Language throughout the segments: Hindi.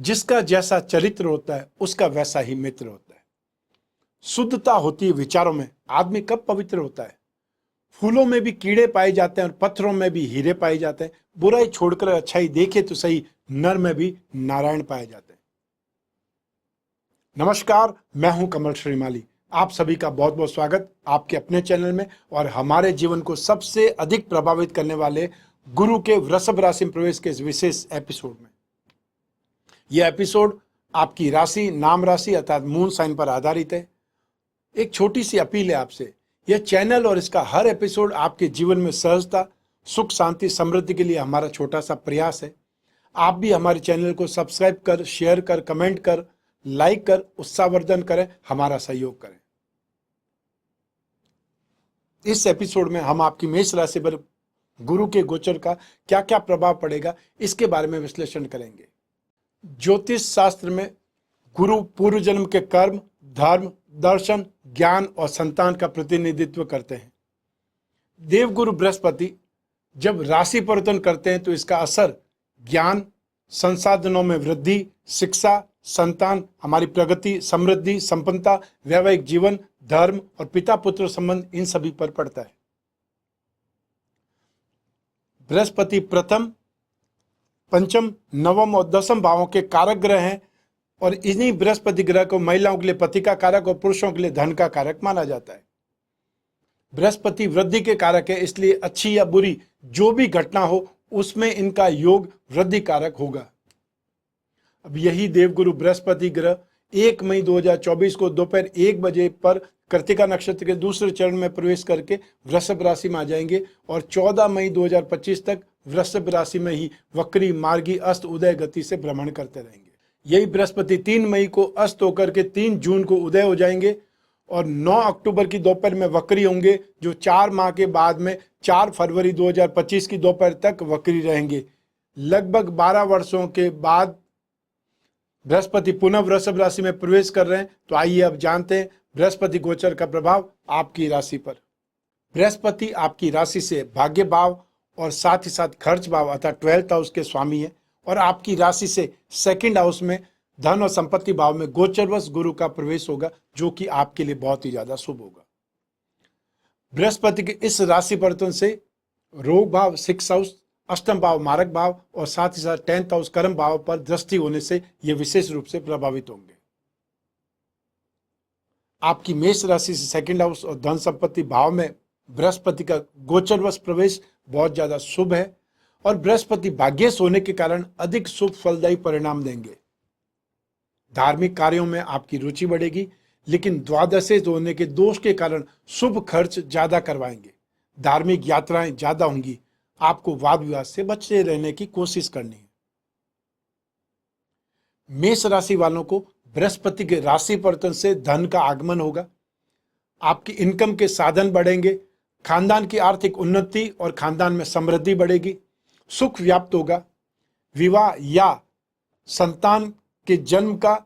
जिसका जैसा चरित्र होता है उसका वैसा ही मित्र होता है। शुद्धता होती है विचारों में, आदमी कब पवित्र होता है? फूलों में भी कीड़े पाए जाते हैं और पत्थरों में भी हीरे पाए जाते हैं। बुराई छोड़कर अच्छाई देखे तो सही, नर में भी नारायण पाए जाते हैं। नमस्कार, मैं हूं कमल श्रीमाली। आप सभी का बहुत बहुत स्वागत आपके अपने चैनल में और हमारे जीवन को सबसे अधिक प्रभावित करने वाले गुरु के वृषभ राशि में प्रवेश के इस विशेष एपिसोड में। यह एपिसोड आपकी राशि, नाम राशि अर्थात मून साइन पर आधारित है। एक छोटी सी अपील है आपसे, यह चैनल और इसका हर एपिसोड आपके जीवन में सहजता, सुख, शांति, समृद्धि के लिए हमारा छोटा सा प्रयास है। आप भी हमारे चैनल को सब्सक्राइब कर, शेयर कर, कमेंट कर, लाइक कर, उत्साहवर्धन करें, हमारा सहयोग करें। इस एपिसोड में हम आपकी मेष राशि पर गुरु के गोचर का क्या क्या प्रभाव पड़ेगा इसके बारे में विश्लेषण करेंगे। ज्योतिष शास्त्र में गुरु पूर्व जन्म के कर्म, धर्म, दर्शन, ज्ञान और संतान का प्रतिनिधित्व करते हैं। देवगुरु बृहस्पति जब राशि परिवर्तन करते हैं तो इसका असर ज्ञान, संसाधनों में वृद्धि, शिक्षा, संतान, हमारी प्रगति, समृद्धि, संपन्नता, वैवाहिक जीवन, धर्म और पिता पुत्र संबंध, इन सभी पर पड़ता है। बृहस्पति प्रथम, पंचम, नवम और दसम भावों के कारक ग्रह हैं और इन्हीं बृहस्पति ग्रह को महिलाओं के लिए पति का कारक और पुरुषों के लिए धन का कारक माना जाता है। बृहस्पति वृद्धि के कारक है, इसलिए अच्छी या बुरी जो भी घटना हो उसमें इनका योग वृद्धि कारक होगा। अब यही देवगुरु बृहस्पति ग्रह 1 मई 2024 को दोपहर 1 बजे पर कृत्तिका नक्षत्र के दूसरे चरण में प्रवेश करके वृषभ राशि में आ जाएंगे और 14 मई 2025 तक वृषभ राशि में ही वक्री, मार्गी, अस्त, उदय गति से भ्रमण करते रहेंगे। यही बृहस्पति 3 मई को अस्त होकर के 3 जून को उदय हो जाएंगे और 9 अक्टूबर की दोपहर में वक्री होंगे, जो 4 माह के बाद में 4 फरवरी 2025 की दोपहर तक वक्री रहेंगे। लगभग 12 वर्षों के बाद बृहस्पति पुनः वृषभ राशि में प्रवेश कर रहे हैं। तो आइए अब जानते हैं बृहस्पति गोचर का प्रभाव आपकी राशि पर। बृहस्पति आपकी राशि से भाग्य भाव और साथ ही साथ खर्च भाव अर्थात 12th हाउस के स्वामी है और आपकी राशि से 2nd हाउस में धन और संपत्ति भाव में गोचरवश गुरु का प्रवेश होगा, जो कि आपके लिए बहुत ही ज्यादा शुभ होगा। बृहस्पति के इस राशि परिवर्तन से रोग भाव 6th हाउस, अष्टम भाव मारक भाव और साथ ही साथ 10th हाउस कर्म भाव पर दृष्टि होने से ये विशेष रूप से प्रभावित होंगे। आपकी मेष राशि से 2nd हाउस और धन संपत्ति भाव में बृहस्पति का गोचरवश प्रवेश बहुत ज्यादा शुभ है और बृहस्पति भाग्येश होने के कारण अधिक शुभ फलदायी परिणाम देंगे। धार्मिक कार्यों में आपकी रुचि बढ़ेगी, लेकिन द्वादशेश होने के दोष के कारण शुभ खर्च ज्यादा करवाएंगे। धार्मिक यात्राएं ज्यादा होंगी। आपको वाद विवाद से बचे रहने की कोशिश करनी है। मेष राशि वालों को बृहस्पति के राशि परिवर्तन से धन का आगमन होगा। आपकी इनकम के साधन बढ़ेंगे, खानदान की आर्थिक उन्नति और खानदान में समृद्धि बढ़ेगी, सुख व्याप्त होगा, विवाह या संतान के जन्म का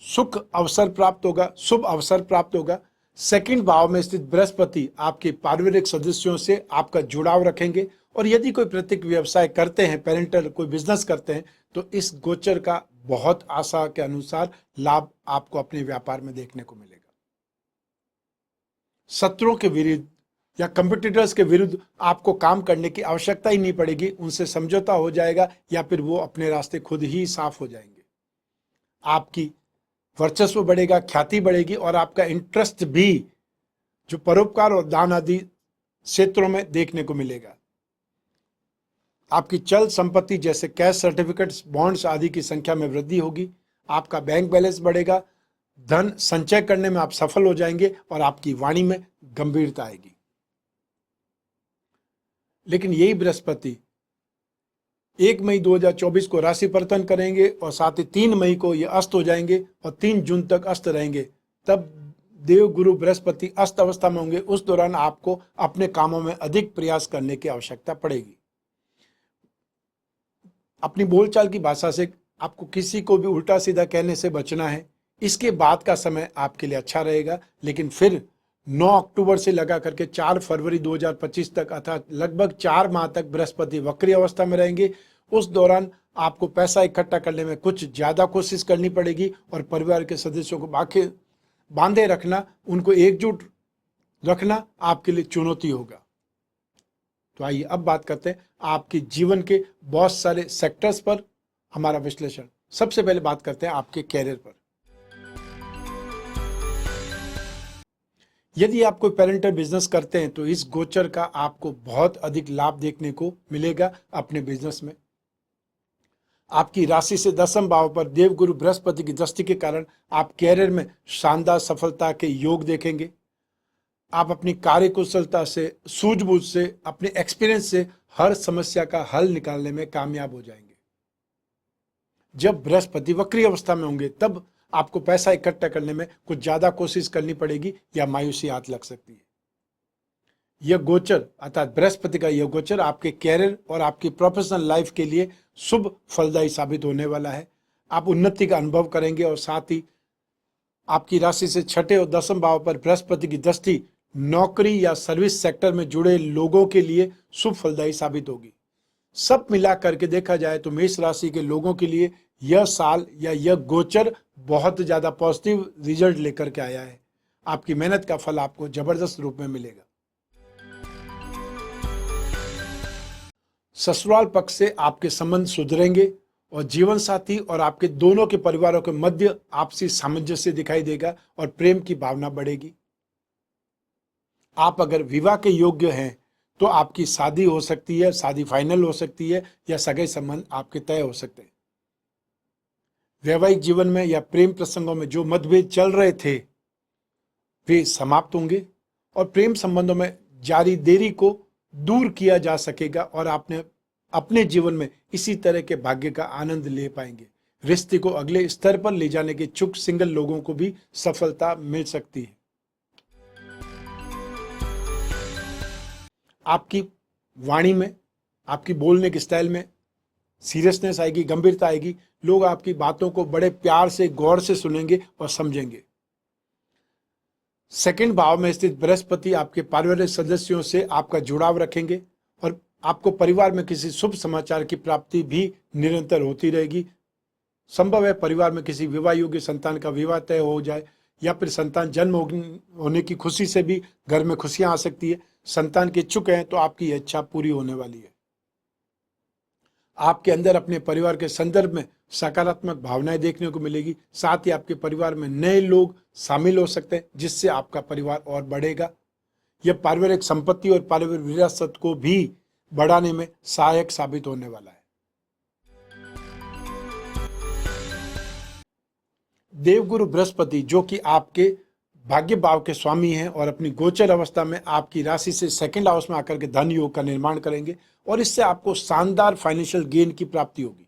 सुख अवसर प्राप्त होगा, शुभ अवसर प्राप्त होगा। 2nd भाव में स्थित बृहस्पति आपके पारिवारिक सदस्यों से आपका जुड़ाव रखेंगे और यदि कोई प्रत्येक व्यवसाय करते हैं, पेरेंटल कोई बिजनेस करते हैं, तो इस गोचर का बहुत आशा के अनुसार लाभ आपको अपने व्यापार में देखने को मिलेगा। शत्रुओं के विरुद्ध या कंपटीटर्स के विरुद्ध आपको काम करने की आवश्यकता ही नहीं पड़ेगी, उनसे समझौता हो जाएगा या फिर वो अपने रास्ते खुद ही साफ हो जाएंगे। आपकी वर्चस्व बढ़ेगा, ख्याति बढ़ेगी और आपका इंटरेस्ट भी जो परोपकार और दान आदि क्षेत्रों में देखने को मिलेगा। आपकी चल संपत्ति जैसे कैश सर्टिफिकेट्स, बॉन्ड्स आदि की संख्या में वृद्धि होगी। आपका बैंक बैलेंस बढ़ेगा, धन संचय करने में आप सफल हो जाएंगे और आपकी वाणी में गंभीरता आएगी। लेकिन यही बृहस्पति 1 मई 2024 को राशि परिवर्तन करेंगे और साथ ही 3 मई को ये अस्त हो जाएंगे और 3 जून तक अस्त रहेंगे। तब देवगुरु बृहस्पति अस्त अवस्था में होंगे। उस दौरान आपको अपने कामों में अधिक प्रयास करने की आवश्यकता पड़ेगी। अपनी बोलचाल की भाषा से आपको किसी को भी उल्टा सीधा कहने से बचना है। इसके बाद का समय आपके लिए अच्छा रहेगा, लेकिन फिर 9 अक्टूबर से लगा करके 4 फरवरी 2025 तक अर्थात लगभग 4 माह तक बृहस्पति वक्री अवस्था में रहेंगे। उस दौरान आपको पैसा इकट्ठा करने में कुछ ज़्यादा कोशिश करनी पड़ेगी और परिवार के सदस्यों को बांधे रखना, उनको एकजुट रखना आपके लिए चुनौती होगा। तो आइए अब बात करते हैं आपके जीवन के बहुत सारे सेक्टर्स पर हमारा विश्लेषण। सबसे पहले बात करते हैं आपके कैरियर पर। यदि आप कोई पेरेंटल बिजनेस करते हैं तो इस गोचर का आपको बहुत अधिक लाभ देखने को मिलेगा अपने बिजनेस में। आपकी राशि से 10वें भाव पर देवगुरु बृहस्पति की दृष्टि के कारण आप कैरियर में शानदार सफलता के योग देखेंगे। आप अपनी कार्यकुशलता से, सूझबूझ से, अपने एक्सपीरियंस से हर समस्या का हल निकालने में कामयाब हो जाएंगे। जब बृहस्पति वक्री अवस्था में होंगे तब आपको पैसा इकट्ठा करने में कुछ ज्यादा कोशिश करनी पड़ेगी या मायूसी हाथ लग सकती है। यह गोचर अर्थात बृहस्पति का यह गोचर आपके कैरियर और आपकी प्रोफेशनल लाइफ के लिए शुभ फलदायी साबित होने वाला है। आप उन्नति का अनुभव करेंगे और साथ ही आपकी राशि से 6ठे और 10वें भाव पर बृहस्पति की दृष्टि नौकरी या सर्विस सेक्टर में जुड़े लोगों के लिए शुभ फलदायी साबित होगी। सब मिला करके देखा जाए तो मेष राशि के लोगों के लिए यह साल या यह गोचर बहुत ज्यादा पॉजिटिव रिजल्ट लेकर के आया है। आपकी मेहनत का फल आपको जबरदस्त रूप में मिलेगा। ससुराल पक्ष से आपके संबंध सुधरेंगे और जीवन साथी और आपके दोनों के परिवारों के मध्य आपसी सामंजस्य दिखाई देगा और प्रेम की भावना बढ़ेगी। आप अगर विवाह के योग्य हैं तो आपकी शादी हो सकती है, शादी फाइनल हो सकती है या सगे संबंध आपके तय हो सकते हैं। वैवाहिक जीवन में या प्रेम प्रसंगों में जो मतभेद चल रहे थे वे समाप्त होंगे और प्रेम संबंधों में जारी देरी को दूर किया जा सकेगा और आपने अपने जीवन में इसी तरह के भाग्य का आनंद ले पाएंगे। रिश्ते को अगले स्तर पर ले जाने के इच्छुक सिंगल लोगों को भी सफलता मिल सकती है। आपकी वाणी में, आपकी बोलने के स्टाइल में सीरियसनेस आएगी, गंभीरता आएगी। लोग आपकी बातों को बड़े प्यार से, गौर से सुनेंगे और समझेंगे। 2nd भाव में स्थित बृहस्पति आपके पारिवारिक सदस्यों से आपका जुड़ाव रखेंगे और आपको परिवार में किसी शुभ समाचार की प्राप्ति भी निरंतर होती रहेगी। संभव है परिवार में किसी विवाह योग्य संतान का विवाह तय हो जाए या फिर संतान जन्म होने की खुशी से भी घर में खुशियां आ सकती है। संतान के इच्छुक हैं तो आपकी इच्छा पूरी होने वाली है। आपके अंदर अपने परिवार के संदर्भ में सकारात्मक भावनाएं देखने को मिलेगी। साथ ही आपके परिवार में नए लोग शामिल हो सकते हैं जिससे आपका परिवार और बढ़ेगा। यह पारिवारिक संपत्ति और पारिवारिक विरासत को भी बढ़ाने में सहायक साबित होने वाला है। देवगुरु बृहस्पति जो कि आपके भाग्य भाव के स्वामी हैं और अपनी गोचर अवस्था में आपकी राशि से 2nd हाउस में आकर के धन योग का निर्माण करेंगे और इससे आपको शानदार फाइनेंशियल गेन की प्राप्ति होगी।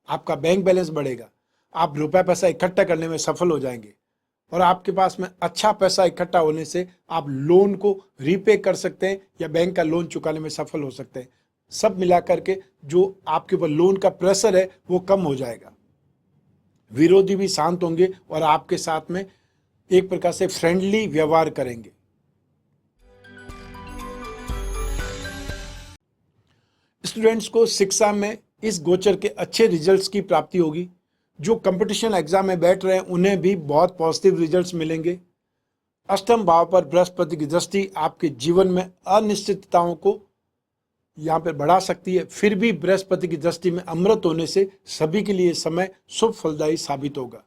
आपका बैंक बैलेंस बढ़ेगा, आप रुपया पैसा इकट्ठा करने में सफल हो जाएंगे और आपके पास में अच्छा पैसा इकट्ठा होने से आप लोन को रीपे कर सकते हैं या बैंक का लोन चुकाने में सफल हो सकते हैं। सब मिलाकर के जो आपके ऊपर लोन का प्रेशर है वो कम हो जाएगा। विरोधी भी शांत होंगे और आपके साथ में एक प्रकार से फ्रेंडली व्यवहार करेंगे। स्टूडेंट्स को शिक्षा में इस गोचर के अच्छे रिजल्ट्स की प्राप्ति होगी। जो कंपटीशन एग्जाम में बैठ रहे हैं उन्हें भी बहुत पॉजिटिव रिजल्ट्स मिलेंगे। 8वें भाव पर बृहस्पति की दृष्टि आपके जीवन में अनिश्चितताओं को यहाँ पर बढ़ा सकती है। फिर भी बृहस्पति की दृष्टि में अमृत होने से सभी के लिए समय शुभ फलदायी साबित होगा।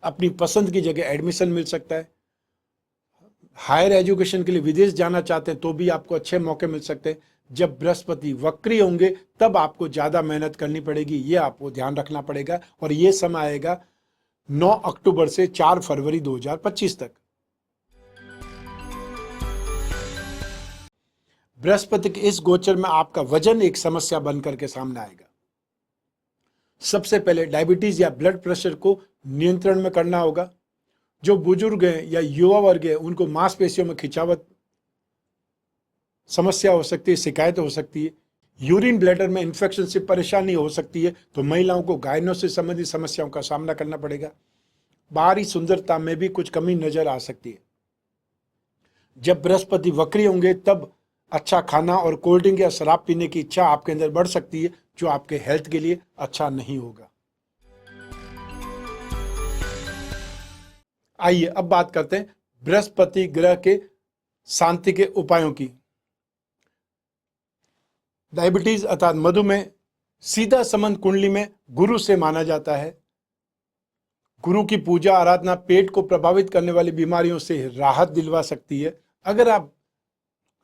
अपनी पसंद की जगह एडमिशन मिल सकता है। हायर एजुकेशन के लिए विदेश जाना चाहते हैं तो भी आपको अच्छे मौके मिल सकते हैं। जब बृहस्पति वक्री होंगे तब आपको ज़्यादा मेहनत करनी पड़ेगी, ये आपको ध्यान रखना पड़ेगा। और ये समय आएगा 9 अक्टूबर से 4 फरवरी 2025 तक। बृहस्पति के इस गोचर में आपका वजन एक समस्या बनकर के सामने आएगा। सबसे पहले डायबिटीज या ब्लड प्रेशर को नियंत्रण में करना होगा। जो बुजुर्ग हैं या युवा वर्ग है उनको मांसपेशियों में खिंचावट समस्या हो सकती है, शिकायत हो सकती है। यूरिन ब्लैडर में इन्फेक्शन से परेशानी हो सकती है तो महिलाओं को गायनों से संबंधित समस्याओं का सामना करना पड़ेगा। बाहरी सुंदरता में भी कुछ कमी नजर आ सकती है। जब बृहस्पति वक्री होंगे तब अच्छा खाना और कोल्ड ड्रिंक या शराब पीने की इच्छा आपके अंदर बढ़ सकती है, जो आपके हेल्थ के लिए अच्छा नहीं होगा। आइए अब बात करते हैं बृहस्पति ग्रह के शांति के उपायों की। डायबिटीज अर्थात मधुमेह सीधा संबंध कुंडली में गुरु से माना जाता है। गुरु की पूजा आराधना पेट को प्रभावित करने वाली बीमारियों से राहत दिलवा सकती है। अगर आप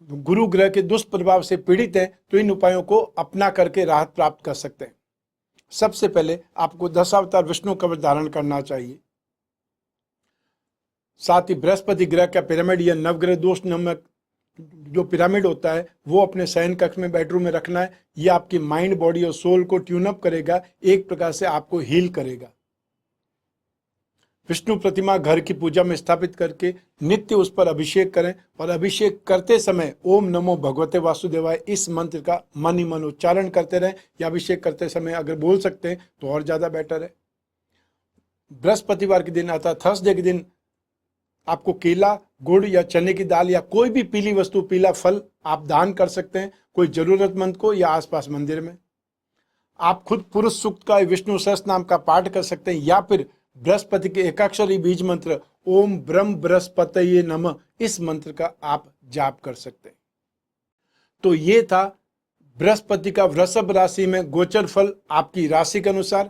गुरु ग्रह के दुष्प्रभाव से पीड़ित हैं तो इन उपायों को अपना करके राहत प्राप्त कर सकते हैं। सबसे पहले आपको 10 अवतार विष्णु कवच धारण करना चाहिए। साथ ही बृहस्पति ग्रह का पिरामिड या नवग्रह दोष नामक जो पिरामिड होता है वो अपने शयन कक्ष में, बेडरूम में रखना है। ये आपकी माइंड, बॉडी और सोल को ट्यून अप करेगा, एक प्रकार से आपको हील करेगा। विष्णु प्रतिमा घर की पूजा में स्थापित करके नित्य उस पर अभिषेक करें और अभिषेक करते समय ओम नमो भगवते वासुदेवाय इस मंत्र का मन ही मन उच्चारण करते रहें, या अभिषेक करते समय अगर बोल सकते हैं तो और ज़्यादा बेटर है। बृहस्पतिवार के दिन अर्थात थर्सडे के दिन आपको केला, गुड़ या चने की दाल या कोई भी पीली वस्तु, पीला फल आप दान कर सकते हैं कोई जरूरतमंद को या आसपास मंदिर में। आप खुद पुरुष सूक्त का विष्णु सहस्त्र नाम का पाठ कर सकते हैं, या फिर बृहस्पति के एकाक्षरी बीज मंत्र ओम ब्रह्म बृहस्पतये नमः इस मंत्र का आप जाप कर सकते हैं। तो ये था बृहस्पति का वृषभ राशि में गोचर फल आपकी राशि के अनुसार।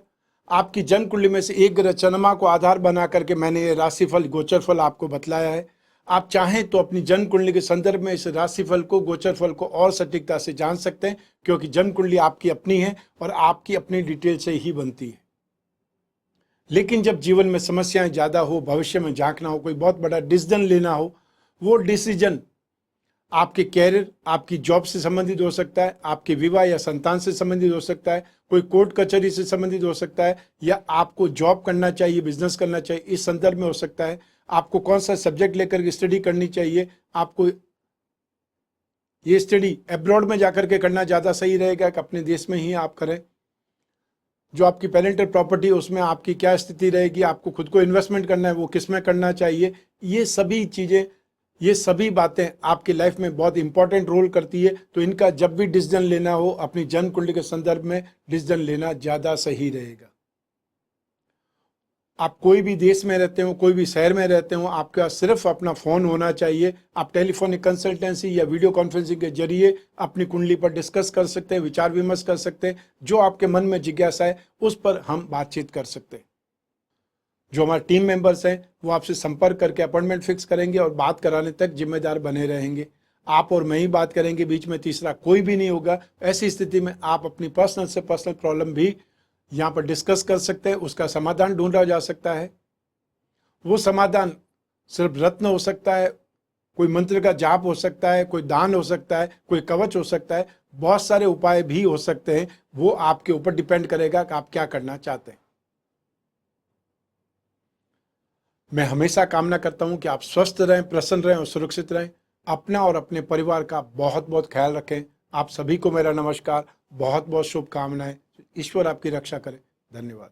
आपकी जन्म कुंडली में से एक ग्रह चंद्रमा को आधार बना करके मैंने ये राशिफल, गोचर फल आपको बतलाया है। आप चाहें तो अपनी जन्म कुंडली के संदर्भ में इस राशिफल को, गोचर फल को और सटीकता से जान सकते हैं, क्योंकि जन्म कुंडली आपकी अपनी है और आपकी अपनी डिटेल से ही बनती है। लेकिन जब जीवन में समस्याएं ज़्यादा हो, भविष्य में झांकना हो, कोई बहुत बड़ा डिसीजन लेना हो, वो डिसीजन आपके कैरियर, आपकी जॉब से संबंधित हो सकता है, आपके विवाह या संतान से संबंधित हो सकता है, कोई कोर्ट कचहरी से संबंधित हो सकता है, या आपको जॉब करना चाहिए, बिजनेस करना चाहिए, इस संदर्भ में हो सकता है। आपको कौन सा सब्जेक्ट लेकर स्टडी करनी चाहिए, आपको ये स्टडी अब्रॉड में जाकर के करना ज़्यादा सही रहेगा कि अपने देश में ही आप करें। जो आपकी पेरेंटल प्रॉपर्टी है उसमें आपकी क्या स्थिति रहेगी, आपको खुद को इन्वेस्टमेंट करना है वो किस में करना चाहिए, ये सभी चीज़ें, ये सभी बातें आपकी लाइफ में बहुत इंपॉर्टेंट रोल करती है। तो इनका जब भी डिसीजन लेना हो अपनी जन्म कुंडली के संदर्भ में डिसीजन लेना ज़्यादा सही रहेगा। आप कोई भी देश में रहते हो, कोई भी शहर में रहते हो, आपके पास सिर्फ अपना फ़ोन होना चाहिए। आप टेलीफोनिक कंसल्टेंसी या वीडियो कॉन्फ्रेंसिंग के जरिए अपनी कुंडली पर डिस्कस कर सकते हैं, विचार विमर्श कर सकते हैं। जो आपके मन में जिज्ञासा है उस पर हम बातचीत कर सकते हैं। जो हमारे टीम मेंबर्स हैं वो आपसे संपर्क करके अपॉइंटमेंट फिक्स करेंगे और बात कराने तक जिम्मेदार बने रहेंगे। आप और मैं ही बात करेंगे, बीच में तीसरा कोई भी नहीं होगा। ऐसी स्थिति में आप अपनी पर्सनल से पर्सनल प्रॉब्लम भी यहाँ पर डिस्कस कर सकते हैं, उसका समाधान ढूंढा जा सकता है। वो समाधान सिर्फ रत्न हो सकता है, कोई मंत्र का जाप हो सकता है, कोई दान हो सकता है, कोई कवच हो सकता है, बहुत सारे उपाय भी हो सकते हैं। वो आपके ऊपर डिपेंड करेगा कि आप क्या करना चाहते हैं। मैं हमेशा कामना करता हूं कि आप स्वस्थ रहें, प्रसन्न रहें और सुरक्षित रहें। अपना और अपने परिवार का बहुत बहुत ख्याल रखें। आप सभी को मेरा नमस्कार, बहुत बहुत शुभकामनाएं। ईश्वर आपकी रक्षा करे। धन्यवाद।